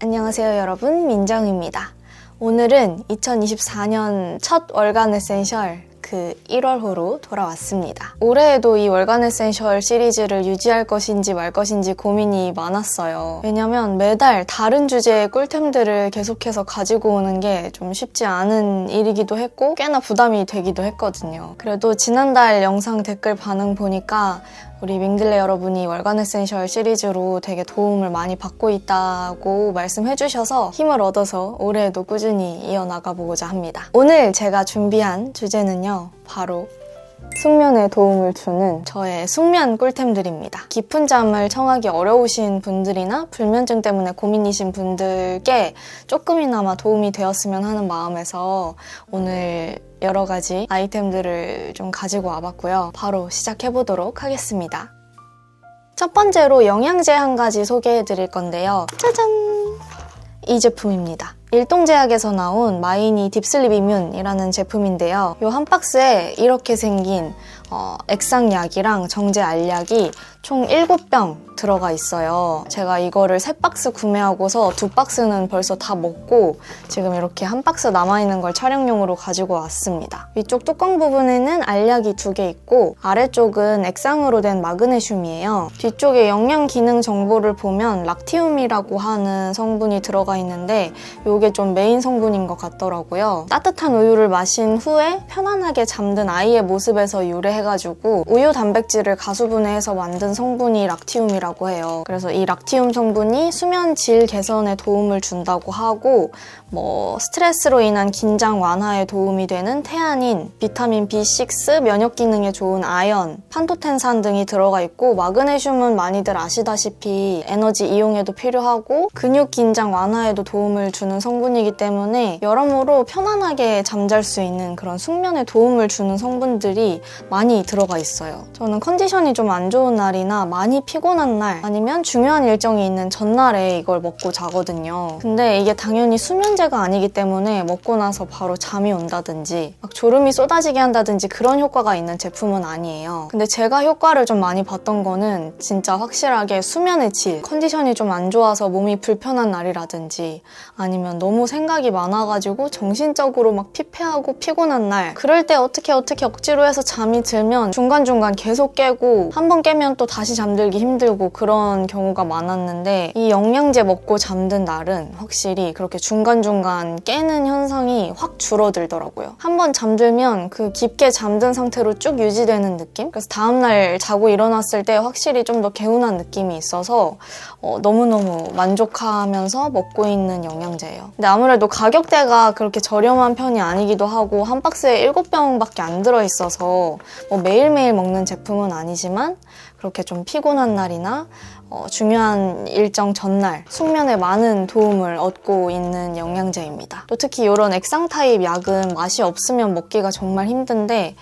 안녕하세요 여러분, 민정입니다. 오늘은 2024년 첫 월간 에센셜 1월호로 돌아왔습니다. 올해에도 이 월간 에센셜 시리즈를 유지할 것인지 말 것인지 고민이 많았어요. 왜냐면 매달 다른 주제의 꿀템들을 계속해서 가지고 오는 게 좀 쉽지 않은 일이기도 했고 꽤나 부담이 되기도 했거든요. 그래도 지난달 영상 댓글 반응 보니까 우리 밍들레 여러분이 월간 에센셜 시리즈로 되게 도움을 많이 받고 있다고 말씀해주셔서 힘을 얻어서 올해에도 꾸준히 이어나가보고자 합니다. 오늘 제가 준비한 주제는요, 바로 숙면에 도움을 주는 저의 숙면 꿀템들입니다. 깊은 잠을 청하기 어려우신 분들이나 불면증 때문에 고민이신 분들께 조금이나마 도움이 되었으면 하는 마음에서 오늘 여러 가지 아이템들을 좀 가지고 와봤고요. 바로 시작해보도록 하겠습니다. 첫 번째로 영양제 한 가지 소개해드릴 건데요. 짜잔! 이 제품입니다. 일동제약에서 나온 마이니 딥슬립 이뮨이라는 제품인데요. 이 한 박스에 이렇게 생긴 액상약이랑 정제 알약이 총 7병 들어가 있어요. 제가 이거를 3박스 구매하고서 2박스는 벌써 다 먹고 지금 이렇게 한 박스 남아있는 걸 촬영용으로 가지고 왔습니다. 위쪽 뚜껑 부분에는 알약이 2개 있고 아래쪽은 액상으로 된 마그네슘이에요. 뒤쪽에 영양 기능 정보를 보면 락티움이라고 하는 성분이 들어가 있는데 이게 좀 메인 성분인 것 같더라고요. 따뜻한 우유를 마신 후에 편안하게 잠든 아이의 모습에서 유래해가지고 우유 단백질을 가수분해해서 만든 성분이 락티움이라고 해요. 그래서 이 락티움 성분이 수면 질 개선에 도움을 준다고 하고 스트레스로 인한 긴장 완화에 도움이 되는 태아닌, 비타민 B6, 면역 기능에 좋은 아연, 판토텐산 등이 들어가 있고 마그네슘은 많이들 아시다시피 에너지 이용에도 필요하고 근육 긴장 완화에도 도움을 주는 성분이기 때문에 여러모로 편안하게 잠잘 수 있는 그런 숙면에 도움을 주는 성분들이 많이 들어가 있어요. 저는 컨디션이 좀 안 좋은 날이나 많이 피곤한 날 아니면 중요한 일정이 있는 전날에 이걸 먹고 자거든요. 근데 이게 당연히 수면제가 아니기 때문에 먹고 나서 바로 잠이 온다든지 막 졸음이 쏟아지게 한다든지 그런 효과가 있는 제품은 아니에요. 근데 제가 효과를 좀 많이 봤던 거는 진짜 확실하게 수면의 질, 컨디션이 좀 안 좋아서 몸이 불편한 날이라든지 아니면 너무 생각이 많아가지고 정신적으로 막 피폐하고 피곤한 날, 그럴 때 어떻게 억지로 해서 잠이 들면 중간중간 계속 깨고 한 번 깨면 또 다시 잠들기 힘들고 그런 경우가 많았는데 이 영양제 먹고 잠든 날은 확실히 그렇게 중간중간 깨는 현상이 확 줄어들더라고요. 한 번 잠들면 그 깊게 잠든 상태로 쭉 유지되는 느낌? 그래서 다음날 자고 일어났을 때 확실히 좀 더 개운한 느낌이 있어서 너무너무 만족하면서 먹고 있는 영양제예요. 근데 아무래도 가격대가 그렇게 저렴한 편이 아니기도 하고 한 박스에 7병밖에 안 들어있어서 매일매일 먹는 제품은 아니지만 그렇게 좀 피곤한 날이나 중요한 일정 전날 숙면에 많은 도움을 얻고 있는 영양제입니다. 또 특히 이런 액상 타입 약은 맛이 없으면 먹기가 정말 힘든데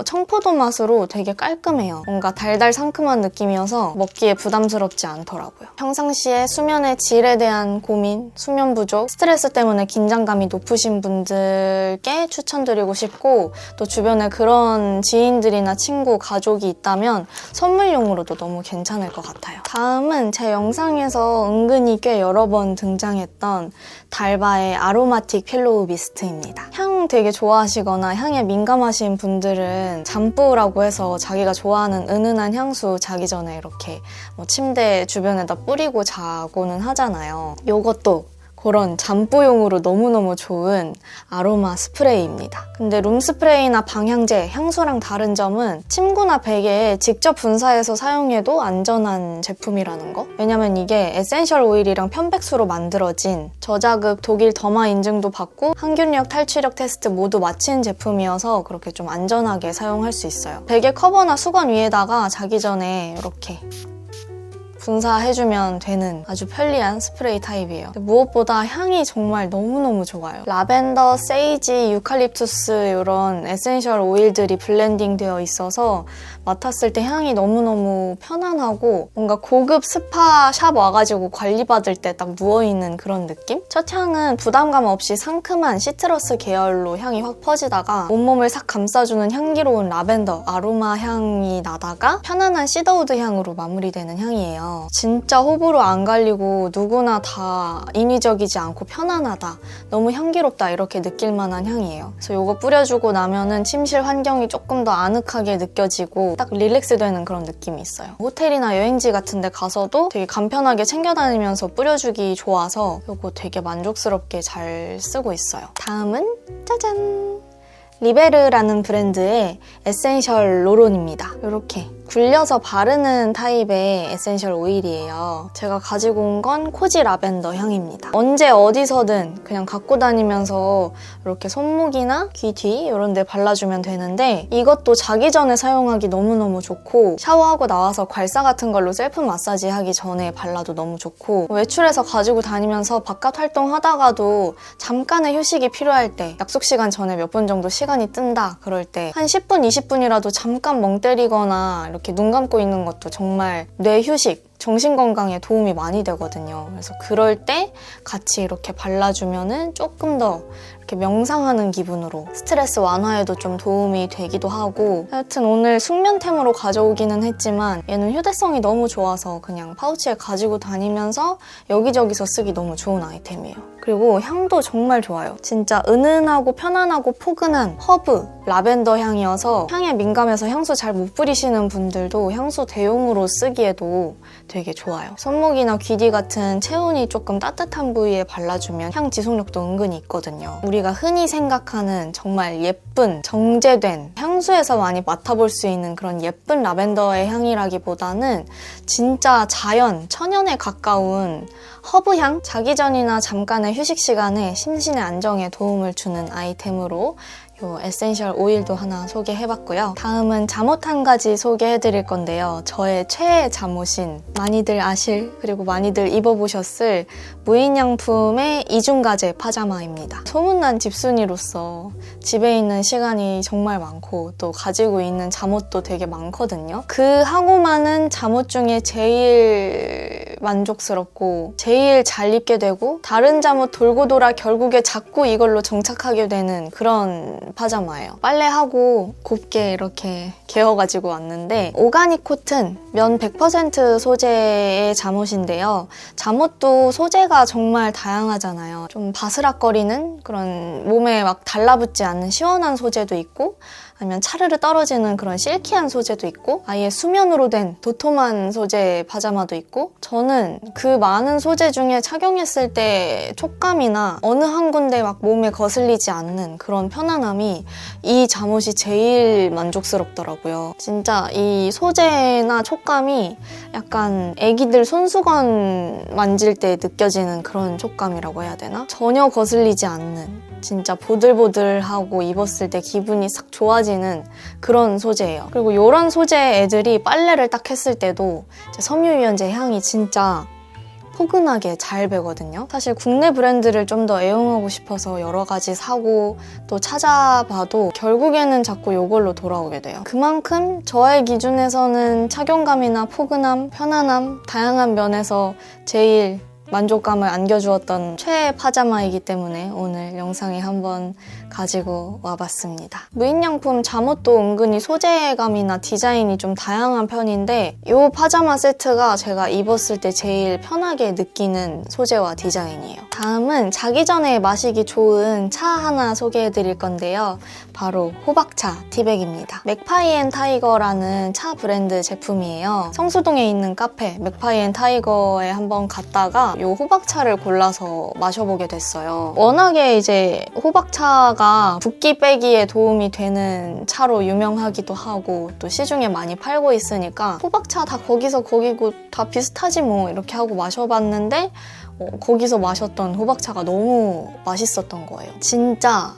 청포도 맛으로 되게 깔끔해요. 뭔가 달달 상큼한 느낌이어서 먹기에 부담스럽지 않더라고요. 평상시에 수면의 질에 대한 고민, 수면 부족, 스트레스 때문에 긴장감이 높으신 분들께 추천드리고 싶고 또 주변에 그런 지인들이나 친구, 가족이 있다면 선물용으로도 너무 괜찮을 것 같아요. 다음은 제 영상에서 은근히 꽤 여러 번 등장했던 달바의 아로마틱 필로우 미스트입니다. 향 되게 좋아하시거나 향에 민감하신 분들은 잠뿌라고 해서 자기가 좋아하는 은은한 향수 자기 전에 이렇게 침대 주변에다 뿌리고 자고는 하잖아요. 요것도 그런 잠뿌용으로 너무너무 좋은 아로마 스프레이입니다. 근데 룸스프레이나 방향제, 향수랑 다른 점은 침구나 베개에 직접 분사해서 사용해도 안전한 제품이라는 거? 왜냐면 이게 에센셜 오일이랑 편백수로 만들어진 저자극 독일 더마 인증도 받고 항균력, 탈취력 테스트 모두 마친 제품이어서 그렇게 좀 안전하게 사용할 수 있어요. 베개 커버나 수건 위에다가 자기 전에 이렇게 분사해주면 되는 아주 편리한 스프레이 타입이에요. 무엇보다 향이 정말 너무너무 좋아요. 라벤더, 세이지, 유칼립투스 이런 에센셜 오일들이 블렌딩 되어 있어서 맡았을 때 향이 너무너무 편안하고 뭔가 고급 스파 샵 와가지고 관리받을 때 딱 누워있는 그런 느낌? 첫 향은 부담감 없이 상큼한 시트러스 계열로 향이 확 퍼지다가 온몸을 싹 감싸주는 향기로운 라벤더, 아로마 향이 나다가 편안한 시더우드 향으로 마무리되는 향이에요. 향이에요. 진짜 호불호 안 갈리고 누구나 다 인위적이지 않고 편안하다, 너무 향기롭다 이렇게 느낄 만한 향이에요. 그래서 이거 뿌려주고 나면은 침실 환경이 조금 더 아늑하게 느껴지고 딱 릴렉스 되는 그런 느낌이 있어요. 호텔이나 여행지 같은 데 가서도 되게 간편하게 챙겨 다니면서 뿌려주기 좋아서 이거 되게 만족스럽게 잘 쓰고 있어요. 다음은 짜잔! 리베르라는 브랜드의 에센셜 롤온입니다. 이렇게 굴려서 바르는 타입의 에센셜 오일이에요. 제가 가지고 온 건 코지 라벤더 향입니다. 언제 어디서든 그냥 갖고 다니면서 이렇게 손목이나 귀 뒤 이런 데 발라주면 되는데 이것도 자기 전에 사용하기 너무너무 좋고 샤워하고 나와서 괄사 같은 걸로 셀프 마사지 하기 전에 발라도 너무 좋고 외출해서 가지고 다니면서 바깥 활동하다가도 잠깐의 휴식이 필요할 때 약속 시간 전에 몇 분 정도 시간이 뜬다 그럴 때 한 10분, 20분이라도 잠깐 멍 때리거나 이렇게 눈 감고 있는 것도 정말 뇌 휴식, 정신 건강에 도움이 많이 되거든요. 그래서 그럴 때 같이 이렇게 발라주면은 조금 더 이렇게 명상하는 기분으로 스트레스 완화에도 좀 도움이 되기도 하고 하여튼 오늘 숙면템으로 가져오기는 했지만 얘는 휴대성이 너무 좋아서 그냥 파우치에 가지고 다니면서 여기저기서 쓰기 너무 좋은 아이템이에요. 그리고 향도 정말 좋아요. 진짜 은은하고 편안하고 포근한 허브, 라벤더 향이어서 향에 민감해서 향수 잘 못 뿌리시는 분들도 향수 대용으로 쓰기에도 되게 좋아요. 손목이나 귀 뒤 같은 체온이 조금 따뜻한 부위에 발라주면 향 지속력도 은근히 있거든요. 우리가 흔히 생각하는 정말 예쁜, 정제된 향수에서 많이 맡아볼 수 있는 그런 예쁜 라벤더의 향이라기보다는 진짜 자연, 천연에 가까운 허브향? 자기 전이나 잠깐의 휴식 시간에 심신의 안정에 도움을 주는 아이템으로 요 에센셜 오일도 하나 소개해봤고요. 다음은 잠옷 한 가지 소개해드릴 건데요. 저의 최애 잠옷인 많이들 아실 그리고 많이들 입어보셨을 무인양품의 이중가제 파자마입니다. 소문난 집순이로서 집에 있는 시간이 정말 많고 또 가지고 있는 잠옷도 되게 많거든요. 그 하고 많은 잠옷 중에 제일 만족스럽고 제일 잘 입게 되고 다른 잠옷 돌고 돌아 결국에 자꾸 이걸로 정착하게 되는 그런 파자마예요. 빨래하고 곱게 이렇게 개어가지고 왔는데 오가닉 코튼 면 100% 소재의 잠옷인데요. 잠옷도 소재가 정말 다양하잖아요. 좀 바스락거리는 그런 몸에 막 달라붙지 않는 시원한 소재도 있고 아니면 차르르 떨어지는 그런 실키한 소재도 있고 아예 수면으로 된 도톰한 소재 파자마도 있고 저는 그 많은 소재 중에 착용했을 때 촉감이나 어느 한 군데 막 몸에 거슬리지 않는 그런 편안함이 이 잠옷이 제일 만족스럽더라고요. 진짜 이 소재나 촉감이 약간 애기들 손수건 만질 때 느껴지는 그런 촉감이라고 해야 되나? 전혀 거슬리지 않는 진짜 보들보들하고 입었을 때 기분이 싹 좋아지는 그런 소재예요. 그리고 이런 소재 애들이 빨래를 딱 했을 때도 섬유유연제 향이 진짜 포근하게 잘 배거든요. 사실 국내 브랜드를 좀 더 애용하고 싶어서 여러 가지 사고 또 찾아봐도 결국에는 자꾸 이걸로 돌아오게 돼요. 그만큼 저의 기준에서는 착용감이나 포근함, 편안함, 다양한 면에서 제일 만족감을 안겨주었던 최애 파자마이기 때문에 오늘 영상에 한번 가지고 와봤습니다. 무인양품 잠옷도 은근히 소재감이나 디자인이 좀 다양한 편인데 이 파자마 세트가 제가 입었을 때 제일 편하게 느끼는 소재와 디자인이에요. 다음은 자기 전에 마시기 좋은 차 하나 소개해드릴 건데요. 바로 호박차 티백입니다. 맥파이앤타이거라는 차 브랜드 제품이에요. 성수동에 있는 카페 맥파이앤타이거에 한번 갔다가 이 호박차를 골라서 마셔보게 됐어요. 워낙에 이제 호박차가 붓기 빼기에 도움이 되는 차로 유명하기도 하고 또 시중에 많이 팔고 있으니까 호박차 다 거기서 거기고 다 비슷하지 뭐 이렇게 하고 마셔봤는데 거기서 마셨던 호박차가 너무 맛있었던 거예요. 진짜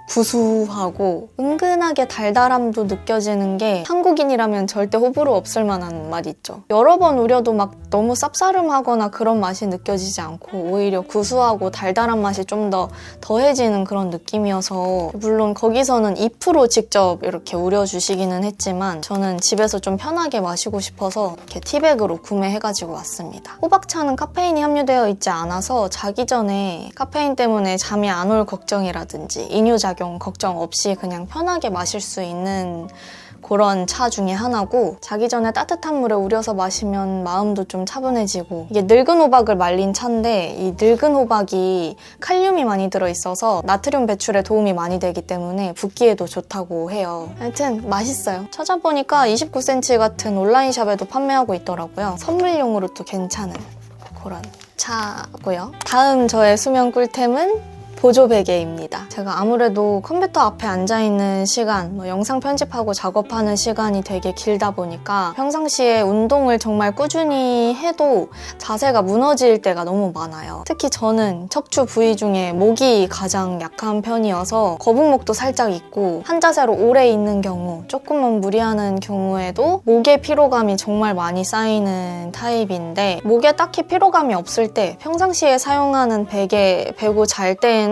구수하고 은근하게 달달함도 느껴지는 게 한국인이라면 절대 호불호 없을 만한 맛 있죠. 여러 번 우려도 막 너무 쌉싸름하거나 그런 맛이 느껴지지 않고 오히려 구수하고 달달한 맛이 좀 더 더해지는 그런 느낌이어서 물론 거기서는 2% 직접 이렇게 우려주시기는 했지만 저는 집에서 좀 편하게 마시고 싶어서 이렇게 티백으로 구매해가지고 왔습니다. 호박차는 카페인이 함유되어 있지 않아서 자기 전에 카페인 때문에 잠이 안 올 걱정이라든지 이뇨작용 걱정 없이 그냥 편하게 마실 수 있는 그런 차 중에 하나고, 자기 전에 따뜻한 물에 우려서 마시면 마음도 좀 차분해지고, 이게 늙은 호박을 말린 차인데 이 늙은 호박이 칼륨이 많이 들어있어서 나트륨 배출에 도움이 많이 되기 때문에 붓기에도 좋다고 해요. 하여튼 맛있어요. 찾아보니까 29cm 같은 온라인샵에도 판매하고 있더라고요. 선물용으로 또 괜찮은 그런 차고요. 다음 저의 수면 꿀템은 보조 베개입니다. 제가 아무래도 컴퓨터 앞에 앉아있는 시간, 영상 편집하고 작업하는 시간이 되게 길다 보니까 평상시에 운동을 정말 꾸준히 해도 자세가 무너질 때가 너무 많아요. 특히 저는 척추 부위 중에 목이 가장 약한 편이어서 거북목도 살짝 있고 한 자세로 오래 있는 경우, 조금만 무리하는 경우에도 목에 피로감이 정말 많이 쌓이는 타입인데, 목에 딱히 피로감이 없을 때 평상시에 사용하는 베개 베고 잘 때에는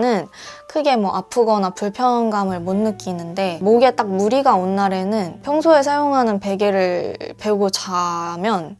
크게 아프거나 불편감을 못 느끼는데, 목에 딱 무리가 온 날에는 평소에 사용하는 베개를 베고 자면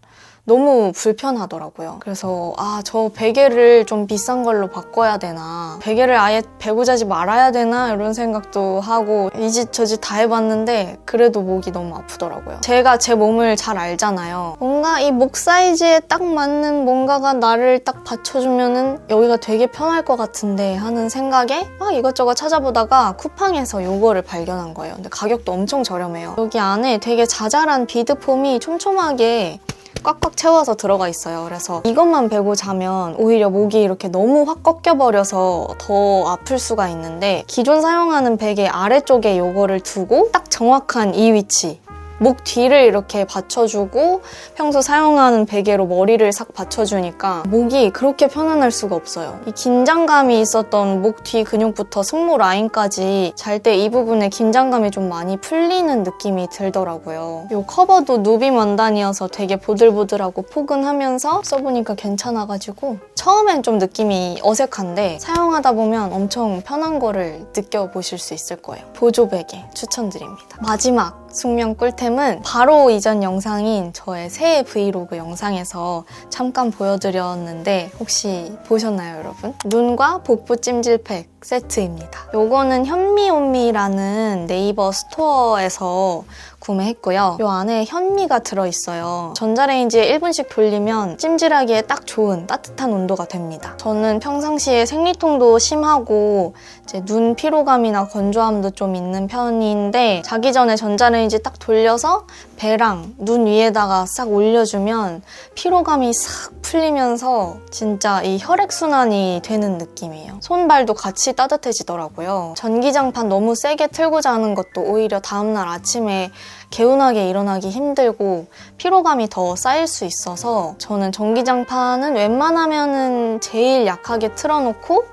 너무 불편하더라고요. 그래서 저 베개를 좀 비싼 걸로 바꿔야 되나, 베개를 아예 베고 자지 말아야 되나 이런 생각도 하고 이 짓 저 짓 다 해봤는데 그래도 목이 너무 아프더라고요. 제가 제 몸을 잘 알잖아요. 뭔가 이 목 사이즈에 딱 맞는 뭔가가 나를 딱 받쳐주면은 여기가 되게 편할 것 같은데 하는 생각에 이것저것 찾아보다가 쿠팡에서 요거를 발견한 거예요. 근데 가격도 엄청 저렴해요. 여기 안에 되게 자잘한 비드폼이 촘촘하게 꽉꽉 채워서 들어가 있어요. 그래서 이것만 베고 자면 오히려 목이 이렇게 너무 확 꺾여버려서 더 아플 수가 있는데, 기존 사용하는 베개 아래쪽에 이거를 두고 딱 정확한 이 위치, 목 뒤를 이렇게 받쳐주고 평소 사용하는 베개로 머리를 싹 받쳐주니까 목이 그렇게 편안할 수가 없어요. 이 긴장감이 있었던 목 뒤 근육부터 승모 라인까지 잘 때 이 부분에 긴장감이 좀 많이 풀리는 느낌이 들더라고요. 이 커버도 누빔 원단이어서 되게 보들보들하고 포근하면서 써보니까 괜찮아가지고 처음엔 좀 느낌이 어색한데 사용하다 보면 엄청 편한 거를 느껴보실 수 있을 거예요. 보조 베개 추천드립니다. 마지막 숙면 꿀템은 바로 이전 영상인 저의 새해 브이로그 영상에서 잠깐 보여드렸는데 혹시 보셨나요, 여러분? 눈과 복부 찜질팩 세트입니다. 요거는 현미온미라는 네이버 스토어에서 구매했고요. 요 안에 현미가 들어있어요. 전자레인지에 1분씩 돌리면 찜질하기에 딱 좋은 따뜻한 온도가 됩니다. 저는 평상시에 생리통도 심하고 이제 눈 피로감이나 건조함도 좀 있는 편인데, 자기 전에 전자레인지 딱 돌려서 배랑 눈 위에다가 싹 올려주면 피로감이 싹 풀리면서 진짜 이 혈액순환이 되는 느낌이에요. 손발도 같이 따뜻해지더라고요. 전기장판 너무 세게 틀고 자는 것도 오히려 다음날 아침에 개운하게 일어나기 힘들고 피로감이 더 쌓일 수 있어서 저는 전기장판은 웬만하면은 제일 약하게 틀어놓고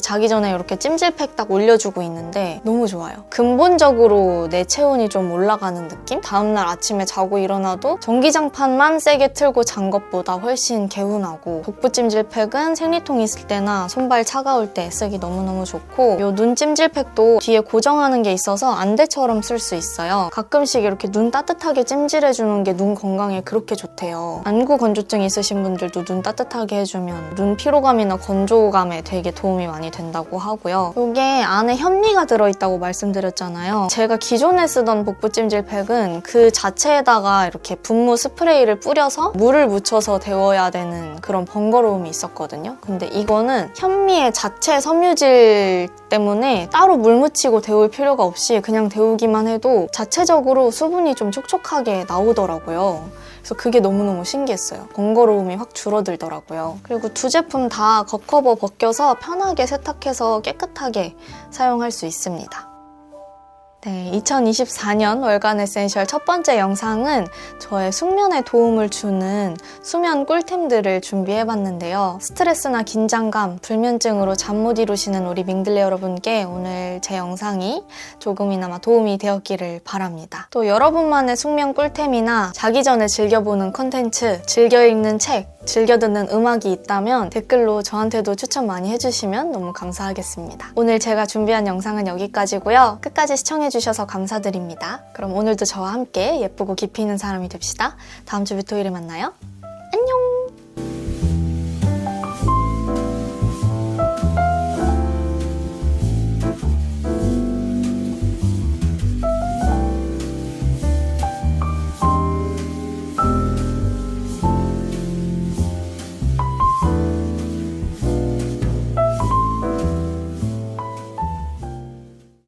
자기 전에 이렇게 찜질팩 딱 올려주고 있는데 너무 좋아요. 근본적으로 내 체온이 좀 올라가는 느낌? 다음날 아침에 자고 일어나도 전기장판만 세게 틀고 잔 것보다 훨씬 개운하고, 복부 찜질팩은 생리통 있을 때나 손발 차가울 때 쓰기 너무너무 좋고, 이 눈 찜질팩도 뒤에 고정하는 게 있어서 안대처럼 쓸 수 있어요. 가끔씩 이렇게 눈 따뜻하게 찜질해주는 게 눈 건강에 그렇게 좋대요. 안구 건조증 있으신 분들도 눈 따뜻하게 해주면 눈 피로감이나 건조감에 되게 도움이 많이 된다고 하고요. 이게 안에 현미가 들어있다고 말씀드렸잖아요. 제가 기존에 쓰던 복부 찜질팩은 그 자체에다가 이렇게 분무 스프레이를 뿌려서 물을 묻혀서 데워야 되는 그런 번거로움이 있었거든요. 근데 이거는 현미의 자체 섬유질 때문에 따로 물 묻히고 데울 필요가 없이 그냥 데우기만 해도 자체적으로 수분이 좀 촉촉하게 나오더라고요. 그래서 그게 너무너무 신기했어요. 번거로움이 확 줄어들더라고요. 그리고 두 제품 다 겉커버 벗겨서 편하게 세탁해서 깨끗하게 사용할 수 있습니다. 네, 2024년 월간 에센셜 첫 번째 영상은 저의 숙면에 도움을 주는 수면 꿀템들을 준비해봤는데요. 스트레스나 긴장감, 불면증으로 잠 못 이루시는 우리 밍들레 여러분께 오늘 제 영상이 조금이나마 도움이 되었기를 바랍니다. 또 여러분만의 숙면 꿀템이나 자기 전에 즐겨보는 컨텐츠, 즐겨 읽는 책, 즐겨 듣는 음악이 있다면 댓글로 저한테도 추천 많이 해주시면 너무 감사하겠습니다. 오늘 제가 준비한 영상은 여기까지고요. 끝까지 시청해주셔서 감사드립니다. 그럼 오늘도 저와 함께 예쁘고 깊이 있는 사람이 됩시다. 다음 주 토요일에 만나요.